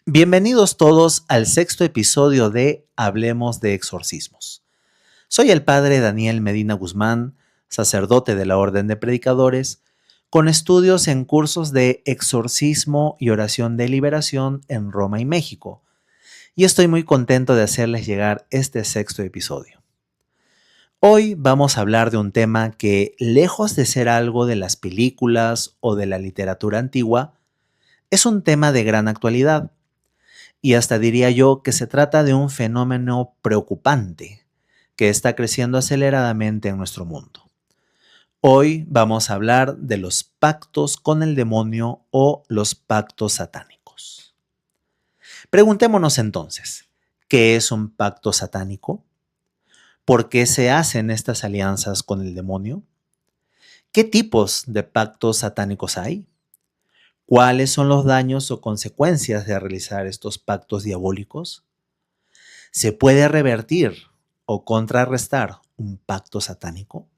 Bienvenidos todos al sexto episodio de Hablemos de Exorcismos. Soy el padre Daniel Medina Guzmán, sacerdote de la Orden de Predicadores, con estudios en cursos de exorcismo y oración de liberación en Roma y México, y estoy muy contento de hacerles llegar este sexto episodio. Hoy vamos a hablar de un tema que, lejos de ser algo de las películas o de la literatura antigua, es un tema de gran actualidad. Y hasta diría yo que se trata de un fenómeno preocupante que está creciendo aceleradamente en nuestro mundo. Hoy vamos a hablar de los pactos con el demonio o los pactos satánicos. Preguntémonos entonces, ¿qué es un pacto satánico? ¿Por qué se hacen estas alianzas con el demonio? ¿Qué tipos de pactos satánicos hay? ¿Cuáles son los daños o consecuencias de realizar estos pactos diabólicos? ¿Se puede revertir o contrarrestar un pacto satánico?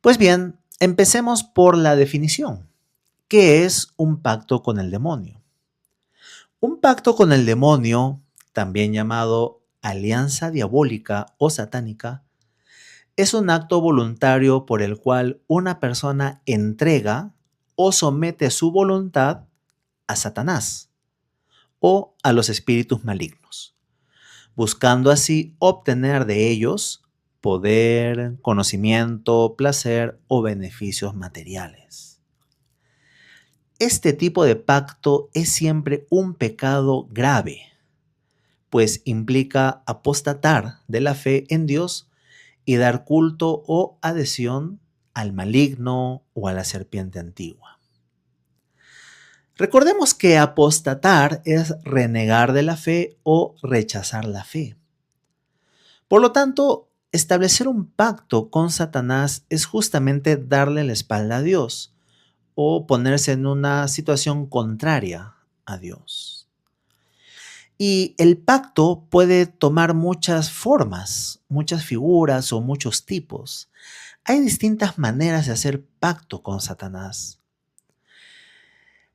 Pues bien, empecemos por la definición. ¿Qué es un pacto con el demonio? Un pacto con el demonio, también llamado alianza diabólica o satánica, es un acto voluntario por el cual una persona entrega o somete su voluntad a Satanás o a los espíritus malignos, buscando así obtener de ellos poder, conocimiento, placer o beneficios materiales. Este tipo de pacto es siempre un pecado grave, pues implica apostatar de la fe en Dios y dar culto o adhesión al maligno o a la serpiente antigua. Recordemos que apostatar es renegar de la fe o rechazar la fe. Por lo tanto, establecer un pacto con Satanás es justamente darle la espalda a Dios o ponerse en una situación contraria a Dios. Y el pacto puede tomar muchas formas, muchas figuras o muchos tipos. Hay distintas maneras de hacer pacto con Satanás.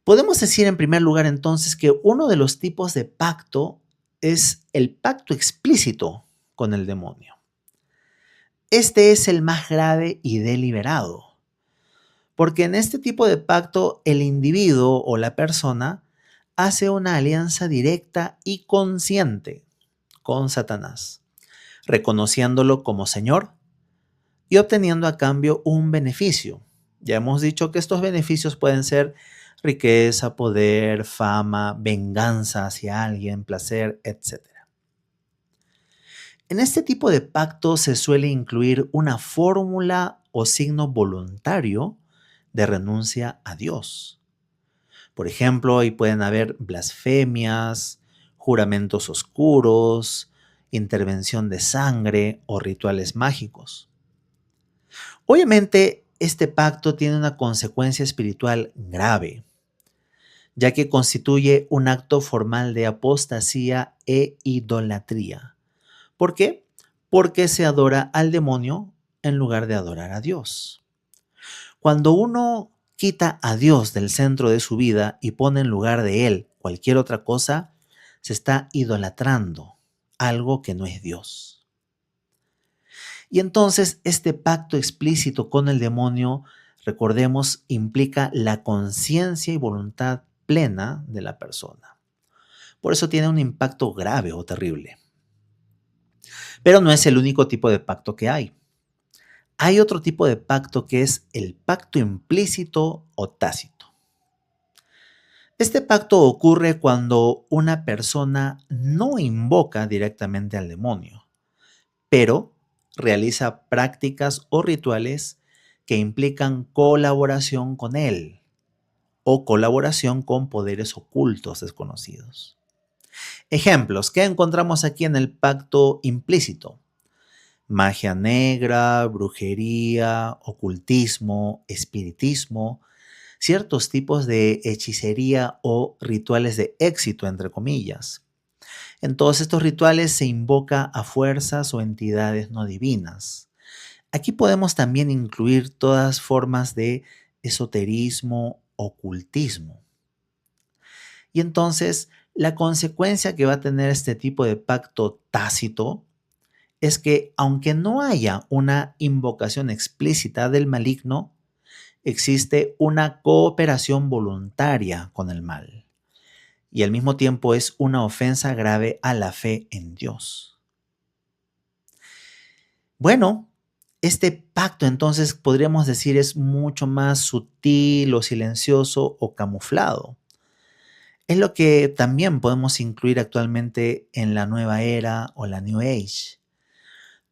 Podemos decir en primer lugar entonces que uno de los tipos de pacto es el pacto explícito con el demonio. Este es el más grave y deliberado, porque en este tipo de pacto el individuo o la persona hace una alianza directa y consciente con Satanás, reconociéndolo como Señor y obteniendo a cambio un beneficio. Ya hemos dicho que estos beneficios pueden ser riqueza, poder, fama, venganza hacia alguien, placer, etc. En este tipo de pacto se suele incluir una fórmula o signo voluntario de renuncia a Dios. Por ejemplo, ahí pueden haber blasfemias, juramentos oscuros, intervención de sangre o rituales mágicos. Obviamente, este pacto tiene una consecuencia espiritual grave, ya que constituye un acto formal de apostasía e idolatría. ¿Por qué? Porque se adora al demonio en lugar de adorar a Dios. Cuando uno quita a Dios del centro de su vida y pone en lugar de él cualquier otra cosa, se está idolatrando algo que no es Dios. Y entonces este pacto explícito con el demonio, recordemos, implica la conciencia y voluntad plena de la persona. Por eso tiene un impacto grave o terrible. Pero no es el único tipo de pacto que hay. Hay otro tipo de pacto que es el pacto implícito o tácito. Este pacto ocurre cuando una persona no invoca directamente al demonio, pero realiza prácticas o rituales que implican colaboración con él o colaboración con poderes ocultos desconocidos. Ejemplos, ¿qué encontramos aquí en el pacto implícito? Magia negra, brujería, ocultismo, espiritismo, ciertos tipos de hechicería o rituales de éxito, entre comillas. En todos estos rituales se invoca a fuerzas o entidades no divinas. Aquí podemos también incluir todas formas de esoterismo, ocultismo. Y entonces, la consecuencia que va a tener este tipo de pacto tácito es que aunque no haya una invocación explícita del maligno, existe una cooperación voluntaria con el mal y al mismo tiempo es una ofensa grave a la fe en Dios. Bueno, este pacto entonces podríamos decir es mucho más sutil o silencioso o camuflado. Es lo que también podemos incluir actualmente en la nueva era o la New Age.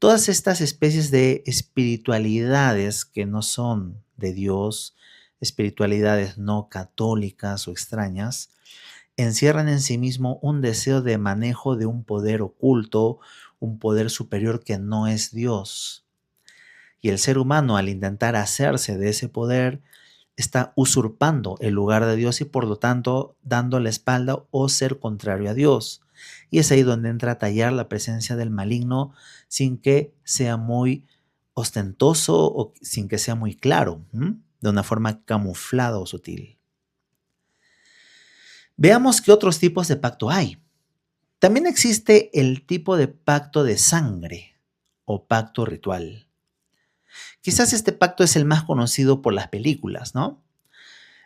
Todas estas especies de espiritualidades que no son de Dios, espiritualidades no católicas o extrañas, encierran en sí mismo un deseo de manejo de un poder oculto, un poder superior que no es Dios. Y el ser humano, al intentar hacerse de ese poder, está usurpando el lugar de Dios y por lo tanto dando la espalda o ser contrario a Dios. Y es ahí donde entra a tallar la presencia del maligno sin que sea muy ostentoso o sin que sea muy claro, de una forma camuflada o sutil. Veamos qué otros tipos de pacto hay. También existe el tipo de pacto de sangre o pacto ritual. Quizás este pacto es el más conocido por las películas, ¿no?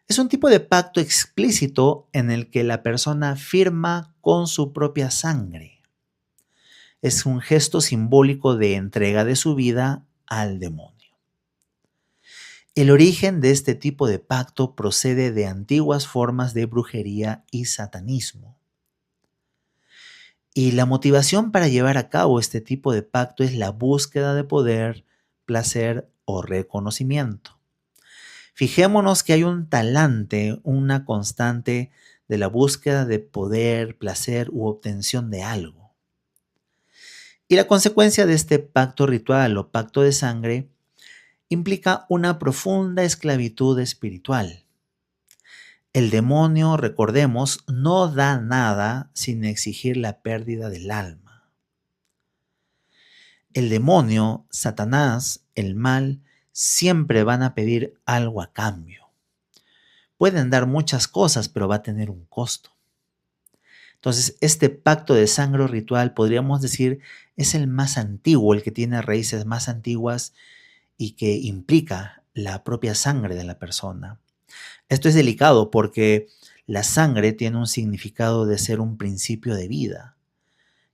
Es un tipo de pacto explícito en el que la persona firma con su propia sangre. Es un gesto simbólico de entrega de su vida al demonio. El origen de este tipo de pacto procede de antiguas formas de brujería y satanismo. Y la motivación para llevar a cabo este tipo de pacto es la búsqueda de poder, placer o reconocimiento. Fijémonos que hay un talante, una constante de la búsqueda de poder, placer u obtención de algo. Y la consecuencia de este pacto ritual o pacto de sangre implica una profunda esclavitud espiritual. El demonio, recordemos, no da nada sin exigir la pérdida del alma. El demonio, Satanás, el mal, siempre van a pedir algo a cambio. Pueden dar muchas cosas, pero va a tener un costo. Entonces, este pacto de sangre ritual, podríamos decir, es el más antiguo, el que tiene raíces más antiguas y que implica la propia sangre de la persona. Esto es delicado porque la sangre tiene un significado de ser un principio de vida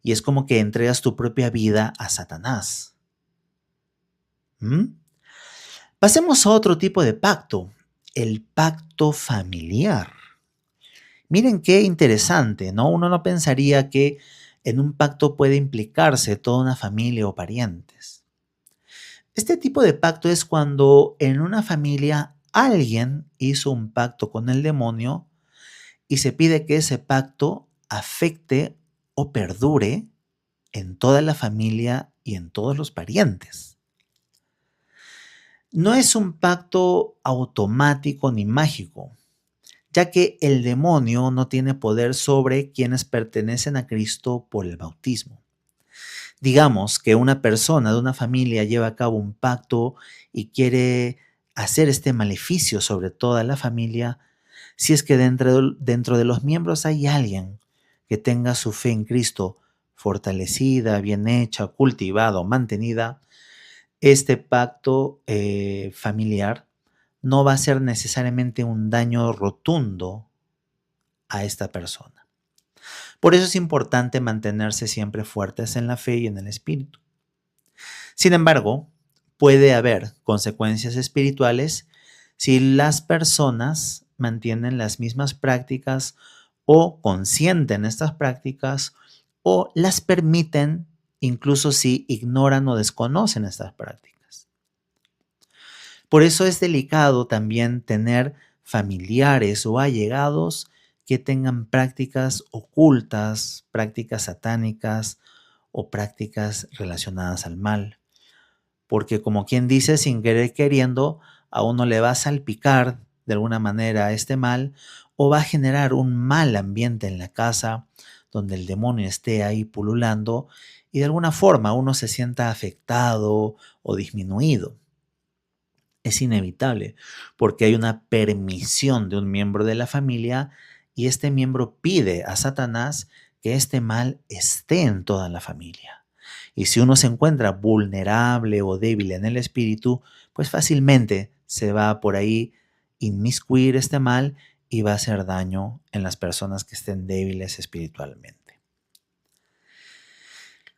y es como que entregas tu propia vida a Satanás. Pasemos a otro tipo de pacto, el pacto familiar. Miren qué interesante, ¿no? Uno no pensaría que en un pacto puede implicarse toda una familia o parientes. Este tipo de pacto es cuando en una familia alguien hizo un pacto con el demonio y se pide que ese pacto afecte o perdure en toda la familia y en todos los parientes. No es un pacto automático ni mágico, ya que el demonio no tiene poder sobre quienes pertenecen a Cristo por el bautismo. Digamos que una persona de una familia lleva a cabo un pacto y quiere hacer este maleficio sobre toda la familia, si es que dentro de los miembros hay alguien que tenga su fe en Cristo fortalecida, bien hecha, cultivada o mantenida, este pacto familiar no va a ser necesariamente un daño rotundo a esta persona. Por eso es importante mantenerse siempre fuertes en la fe y en el espíritu. Sin embargo, puede haber consecuencias espirituales si las personas mantienen las mismas prácticas o consienten estas prácticas o las permiten incluso si ignoran o desconocen estas prácticas. Por eso es delicado también tener familiares o allegados que tengan prácticas ocultas, prácticas satánicas o prácticas relacionadas al mal. Porque como quien dice, sin querer queriendo, a uno le va a salpicar de alguna manera este mal o va a generar un mal ambiente en la casa donde el demonio esté ahí pululando y de alguna forma uno se sienta afectado o disminuido. Es inevitable porque hay una permisión de un miembro de la familia y este miembro pide a Satanás que este mal esté en toda la familia. Y si uno se encuentra vulnerable o débil en el espíritu, pues fácilmente se va por ahí inmiscuir este mal y va a hacer daño en las personas que estén débiles espiritualmente.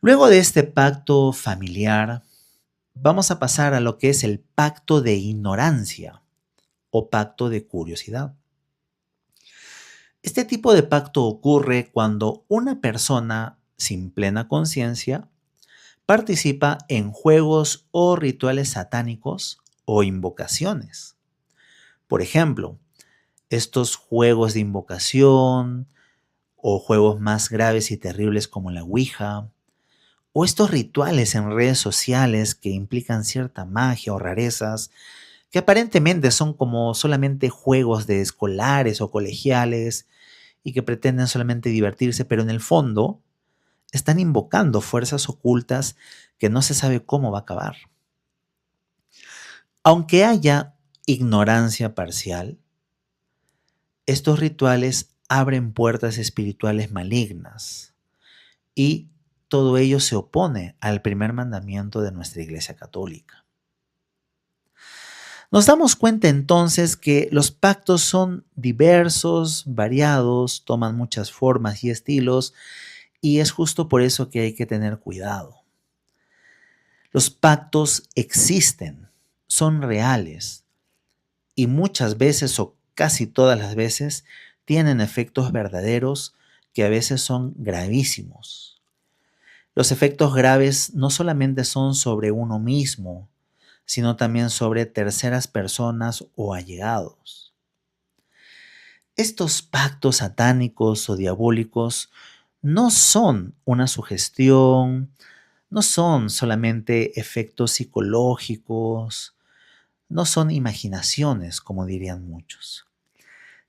Luego de este pacto familiar, vamos a pasar a lo que es el pacto de ignorancia o pacto de curiosidad. Este tipo de pacto ocurre cuando una persona sin plena conciencia participa en juegos o rituales satánicos o invocaciones. Por ejemplo, estos juegos de invocación o juegos más graves y terribles como la Ouija, o estos rituales en redes sociales que implican cierta magia o rarezas, que aparentemente son como solamente juegos de escolares o colegiales y que pretenden solamente divertirse, pero en el fondo están invocando fuerzas ocultas que no se sabe cómo va a acabar. Aunque haya ignorancia parcial, estos rituales abren puertas espirituales malignas y todo ello se opone al primer mandamiento de nuestra Iglesia Católica. Nos damos cuenta entonces que los pactos son diversos, variados, toman muchas formas y estilos, y es justo por eso que hay que tener cuidado. Los pactos existen, son reales, y muchas veces o casi todas las veces tienen efectos verdaderos que a veces son gravísimos. Los efectos graves no solamente son sobre uno mismo, sino también sobre terceras personas o allegados. Estos pactos satánicos o diabólicos no son una sugestión, no son solamente efectos psicológicos, no son imaginaciones, como dirían muchos.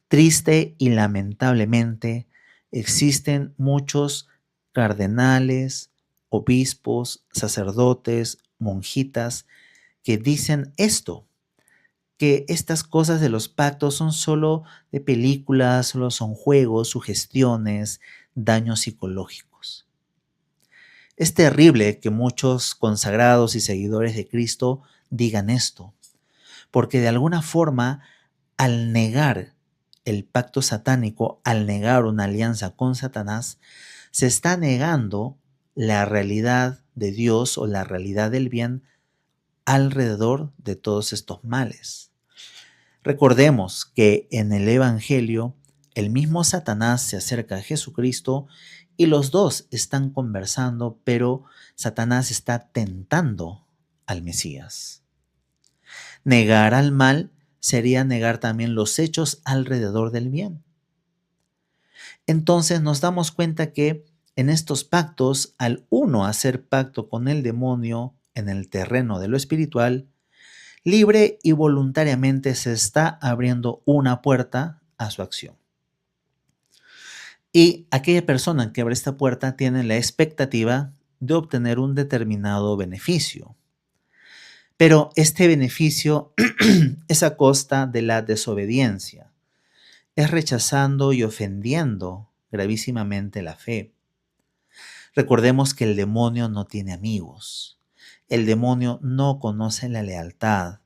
Triste y lamentablemente existen muchos cardenales, obispos, sacerdotes, monjitas que dicen esto, que estas cosas de los pactos son solo de películas, solo son juegos, sugestiones, daños psicológicos. Es terrible que muchos consagrados y seguidores de Cristo digan esto, porque de alguna forma, al negar el pacto satánico, al negar una alianza con Satanás, se está negando la realidad de Dios o la realidad del bien alrededor de todos estos males. Recordemos que en el Evangelio el mismo Satanás se acerca a Jesucristo y los dos están conversando, pero Satanás está tentando al Mesías. Negar al mal sería negar también los hechos alrededor del bien. Entonces nos damos cuenta que en estos pactos, al uno hacer pacto con el demonio en el terreno de lo espiritual, libre y voluntariamente se está abriendo una puerta a su acción. Y aquella persona que abre esta puerta tiene la expectativa de obtener un determinado beneficio. Pero este beneficio es a costa de la desobediencia, es rechazando y ofendiendo gravísimamente la fe. Recordemos que el demonio no tiene amigos, el demonio no conoce la lealtad,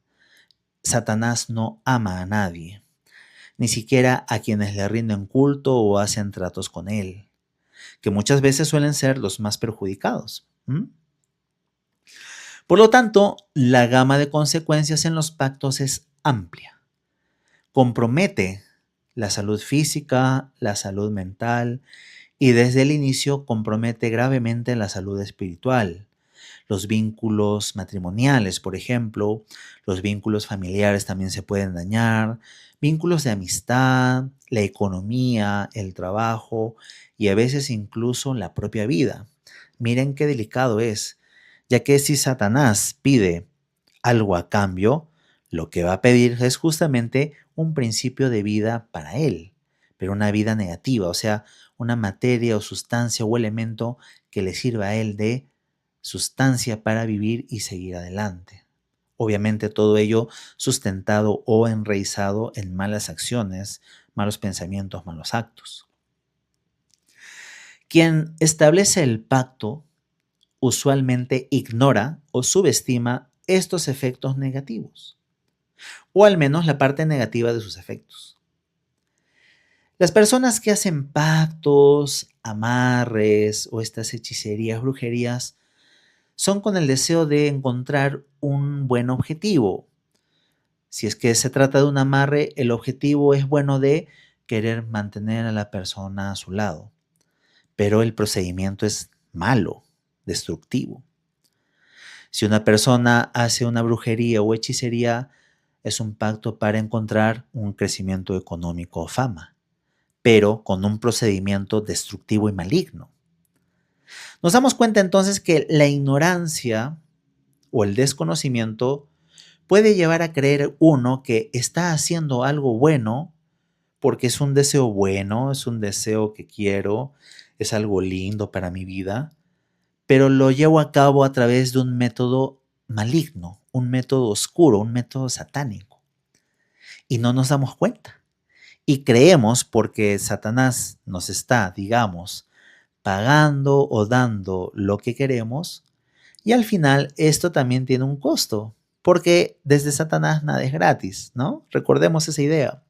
Satanás no ama a nadie, ni siquiera a quienes le rinden culto o hacen tratos con él, que muchas veces suelen ser los más perjudicados. Por lo tanto, la gama de consecuencias en los pactos es amplia. Compromete la salud física, la salud mental y desde el inicio compromete gravemente la salud espiritual. Los vínculos matrimoniales, por ejemplo, los vínculos familiares también se pueden dañar, vínculos de amistad, la economía, el trabajo y a veces incluso la propia vida. Miren qué delicado es, ya que si Satanás pide algo a cambio, lo que va a pedir es justamente un principio de vida para él, pero una vida negativa, o sea, una materia o sustancia o elemento que le sirva a él de sustancia para vivir y seguir adelante, Obviamente todo ello sustentado o enraizado en malas acciones, malos pensamientos, malos actos. Quien establece el pacto usualmente ignora o subestima estos efectos negativos, o al menos la parte negativa de sus efectos. Las personas que hacen pactos, amarres o estas hechicerías, brujerías, son con el deseo de encontrar un buen objetivo. Si es que se trata de un amarre, el objetivo es bueno de querer mantener a la persona a su lado, pero el procedimiento es malo, destructivo. Si una persona hace una brujería o hechicería, es un pacto para encontrar un crecimiento económico o fama, pero con un procedimiento destructivo y maligno. Nos damos cuenta entonces que la ignorancia o el desconocimiento puede llevar a creer uno que está haciendo algo bueno porque es un deseo bueno, es un deseo que quiero, es algo lindo para mi vida, pero lo llevo a cabo a través de un método maligno, un método oscuro, un método satánico. Y no nos damos cuenta. Y creemos porque Satanás nos está, digamos, pagando o dando lo que queremos. Y al final esto también tiene un costo, porque desde Satanás nada es gratis, ¿no? Recordemos esa idea.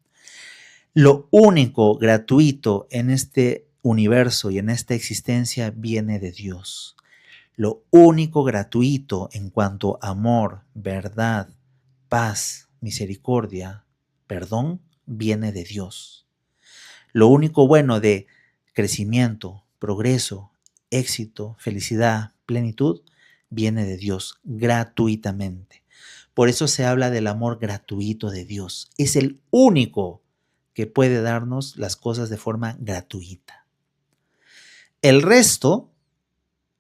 Lo único gratuito en este universo y en esta existencia viene de Dios. Lo único gratuito en cuanto a amor, verdad, paz, misericordia, perdón, viene de Dios. Lo único bueno de crecimiento, progreso, éxito, felicidad, plenitud, viene de Dios gratuitamente. Por eso se habla del amor gratuito de Dios. Es el único que puede darnos las cosas de forma gratuita. El resto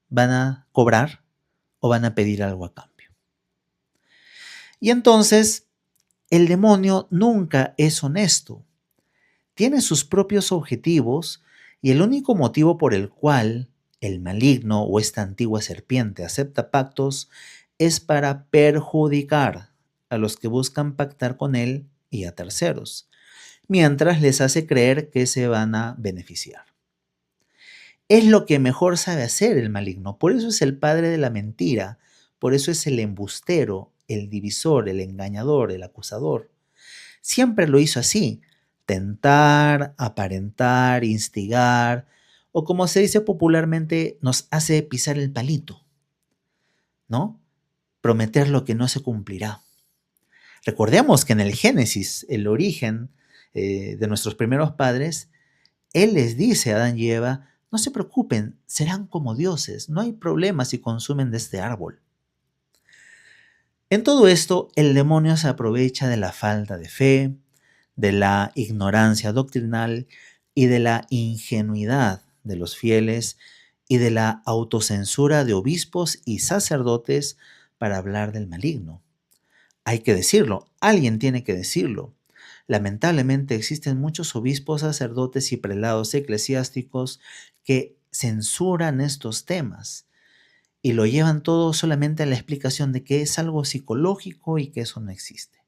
van a cobrar o van a pedir algo a cambio. Y entonces, el demonio nunca es honesto. Tiene sus propios objetivos y el único motivo por el cual el maligno o esta antigua serpiente acepta pactos es para perjudicar a los que buscan pactar con él y a terceros, mientras les hace creer que se van a beneficiar. Es lo que mejor sabe hacer el maligno, por eso es el padre de la mentira, por eso es el embustero, el divisor, el engañador, el acusador. Siempre lo hizo así: tentar, aparentar, instigar, o como se dice popularmente, nos hace pisar el palito, ¿no? Prometer lo que no se cumplirá. Recordemos que en el Génesis, el origen de nuestros primeros padres, Él les dice a Adán y Eva: no se preocupen, serán como dioses, no hay problema si consumen de este árbol. En todo esto, el demonio se aprovecha de la falta de fe, de la ignorancia doctrinal y de la ingenuidad de los fieles y de la autocensura de obispos y sacerdotes para hablar del maligno. Hay que decirlo, alguien tiene que decirlo. Lamentablemente existen muchos obispos, sacerdotes y prelados eclesiásticos que censuran estos temas y lo llevan todo solamente a la explicación de que es algo psicológico y que eso no existe.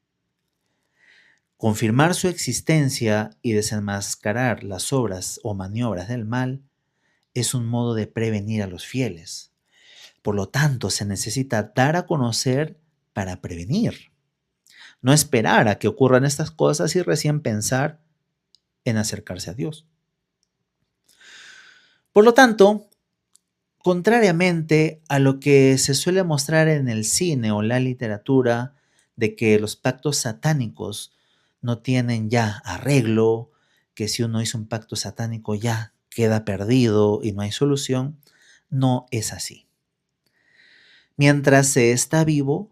Confirmar su existencia y desenmascarar las obras o maniobras del mal es un modo de prevenir a los fieles. Por lo tanto, se necesita dar a conocer para prevenir. No esperar a que ocurran estas cosas y recién pensar en acercarse a Dios. Por lo tanto, contrariamente a lo que se suele mostrar en el cine o la literatura, de que los pactos satánicos no tienen ya arreglo, que si uno hizo un pacto satánico ya queda perdido y no hay solución, no es así. Mientras se está vivo,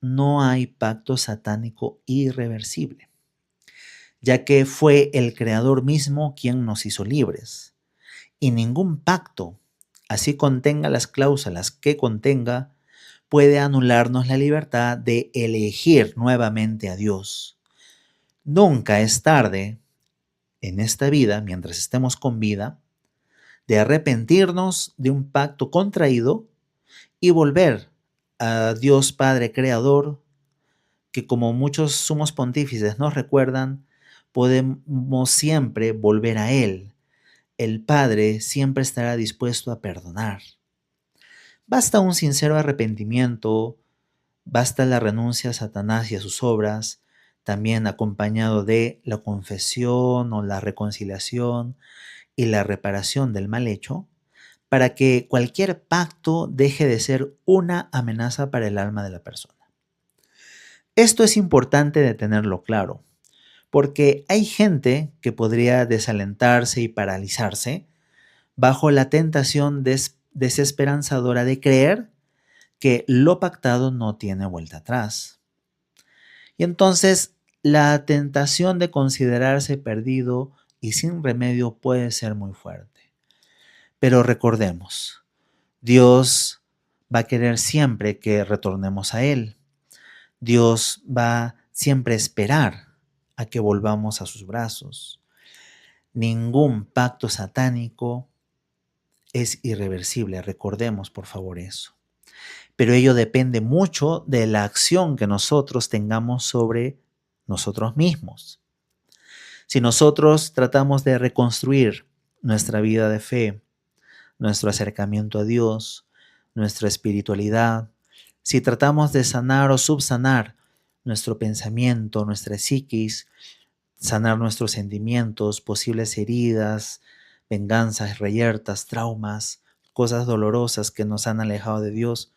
no hay pacto satánico irreversible, ya que fue el Creador mismo quien nos hizo libres. Y ningún pacto, así contenga las cláusulas que contenga, puede anularnos la libertad de elegir nuevamente a Dios. Nunca es tarde en esta vida, mientras estemos con vida, de arrepentirnos de un pacto contraído y volver a Dios Padre Creador que, como muchos sumos pontífices nos recuerdan, podemos siempre volver a Él. El Padre siempre estará dispuesto a perdonar. Basta un sincero arrepentimiento, basta la renuncia a Satanás y a sus obras, también acompañado de la confesión o la reconciliación y la reparación del mal hecho, para que cualquier pacto deje de ser una amenaza para el alma de la persona. Esto es importante de tenerlo claro, porque hay gente que podría desalentarse y paralizarse bajo la tentación desesperanzadora de creer que lo pactado no tiene vuelta atrás. Y entonces la tentación de considerarse perdido y sin remedio puede ser muy fuerte. Pero recordemos, Dios va a querer siempre que retornemos a Él. Dios va siempre a esperar a que volvamos a sus brazos. Ningún pacto satánico es irreversible, recordemos por favor eso. Pero ello depende mucho de la acción que nosotros tengamos sobre nosotros mismos. Si nosotros tratamos de reconstruir nuestra vida de fe, nuestro acercamiento a Dios, nuestra espiritualidad, si tratamos de sanar o subsanar nuestro pensamiento, nuestra psiquis, sanar nuestros sentimientos, posibles heridas, venganzas, reyertas, traumas, cosas dolorosas que nos han alejado de Dios,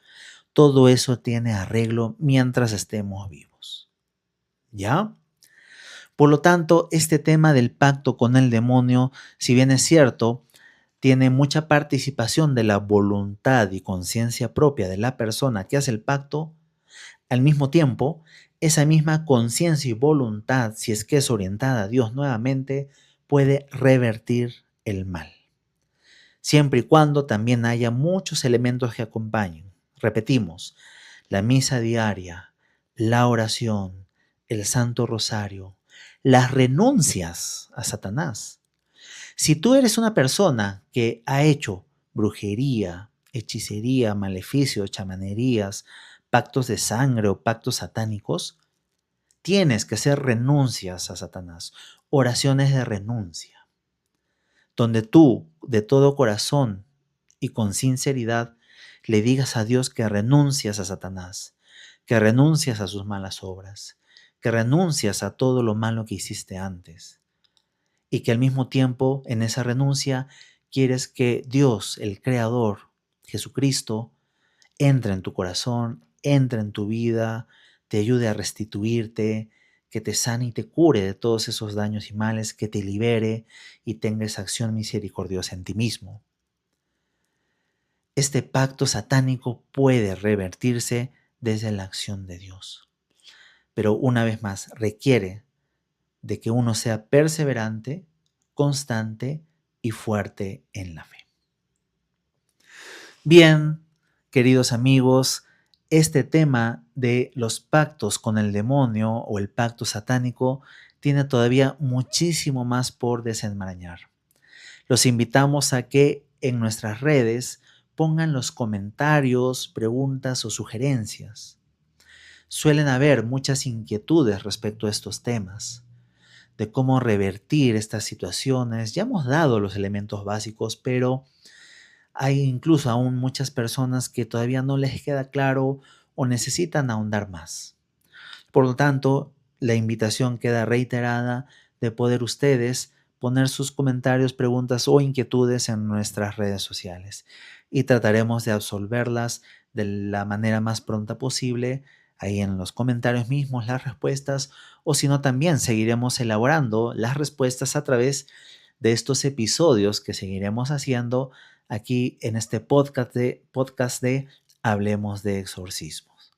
todo eso tiene arreglo mientras estemos vivos. ¿Ya? Por lo tanto, este tema del pacto con el demonio, si bien es cierto, tiene mucha participación de la voluntad y conciencia propia de la persona que hace el pacto, al mismo tiempo, esa misma conciencia y voluntad, si es que es orientada a Dios nuevamente, puede revertir el mal, siempre y cuando también haya muchos elementos que acompañen. Repetimos, la misa diaria, la oración, el Santo Rosario, las renuncias a Satanás. Si tú eres una persona que ha hecho brujería, hechicería, maleficios, chamanerías, pactos de sangre o pactos satánicos, tienes que hacer renuncias a Satanás, oraciones de renuncia, donde tú de todo corazón y con sinceridad le digas a Dios que renuncias a Satanás, que renuncias a sus malas obras, que renuncias a todo lo malo que hiciste antes, y que al mismo tiempo en esa renuncia quieres que Dios, el Creador, Jesucristo, entre en tu corazón, entre en tu vida, te ayude a restituirte, que te sane y te cure de todos esos daños y males, que te libere y tenga esa acción misericordiosa en ti mismo. Este pacto satánico puede revertirse desde la acción de Dios, pero una vez más requiere de que uno sea perseverante, constante y fuerte en la fe. Bien, queridos amigos, este tema de los pactos con el demonio o el pacto satánico tiene todavía muchísimo más por desenmarañar. Los invitamos a que en nuestras redes pongan los comentarios, preguntas o sugerencias. Suelen haber muchas inquietudes respecto a estos temas, de cómo revertir estas situaciones. Ya hemos dado los elementos básicos, pero hay incluso aún muchas personas que todavía no les queda claro o necesitan ahondar más. Por lo tanto, la invitación queda reiterada de poder ustedes poner sus comentarios, preguntas o inquietudes en nuestras redes sociales y trataremos de absolverlas de la manera más pronta posible, ahí en los comentarios mismos las respuestas, o si no también seguiremos elaborando las respuestas a través de estos episodios que seguiremos haciendo aquí en este podcast de Hablemos de Exorcismos.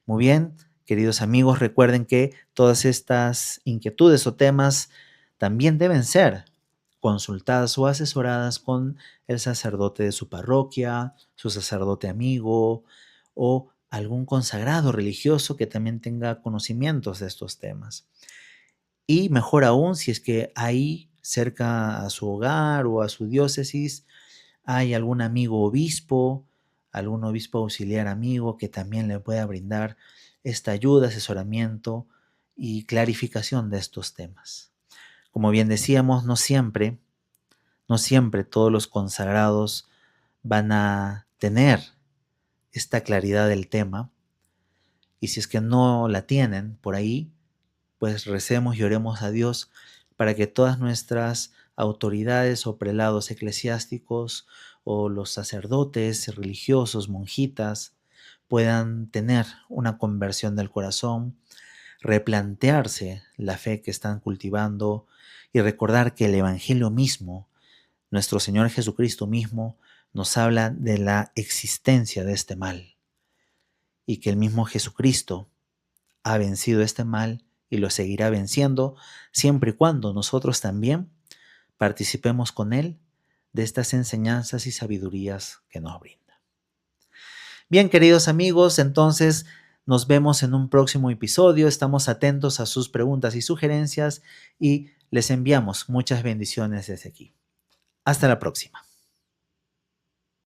Muy bien, queridos amigos, recuerden que todas estas inquietudes o temas también deben ser consultadas o asesoradas con el sacerdote de su parroquia, su sacerdote amigo o algún consagrado religioso que también tenga conocimientos de estos temas. Y mejor aún, si es que ahí cerca a su hogar o a su diócesis hay algún amigo obispo, algún obispo auxiliar amigo que también le pueda brindar esta ayuda, asesoramiento y clarificación de estos temas. Como bien decíamos, no siempre todos los consagrados van a tener esta claridad del tema, y si es que no la tienen por ahí, pues recemos y oremos a Dios para que todas nuestras autoridades o prelados eclesiásticos o los sacerdotes religiosos, monjitas, puedan tener una conversión del corazón, replantearse la fe que están cultivando y recordar que el Evangelio mismo, nuestro Señor Jesucristo mismo, nos habla de la existencia de este mal y que el mismo Jesucristo ha vencido este mal y lo seguirá venciendo siempre y cuando nosotros también participemos con Él de estas enseñanzas y sabidurías que nos brinda. Bien, queridos amigos, entonces nos vemos en un próximo episodio. Estamos atentos a sus preguntas y sugerencias y les enviamos muchas bendiciones desde aquí. Hasta la próxima.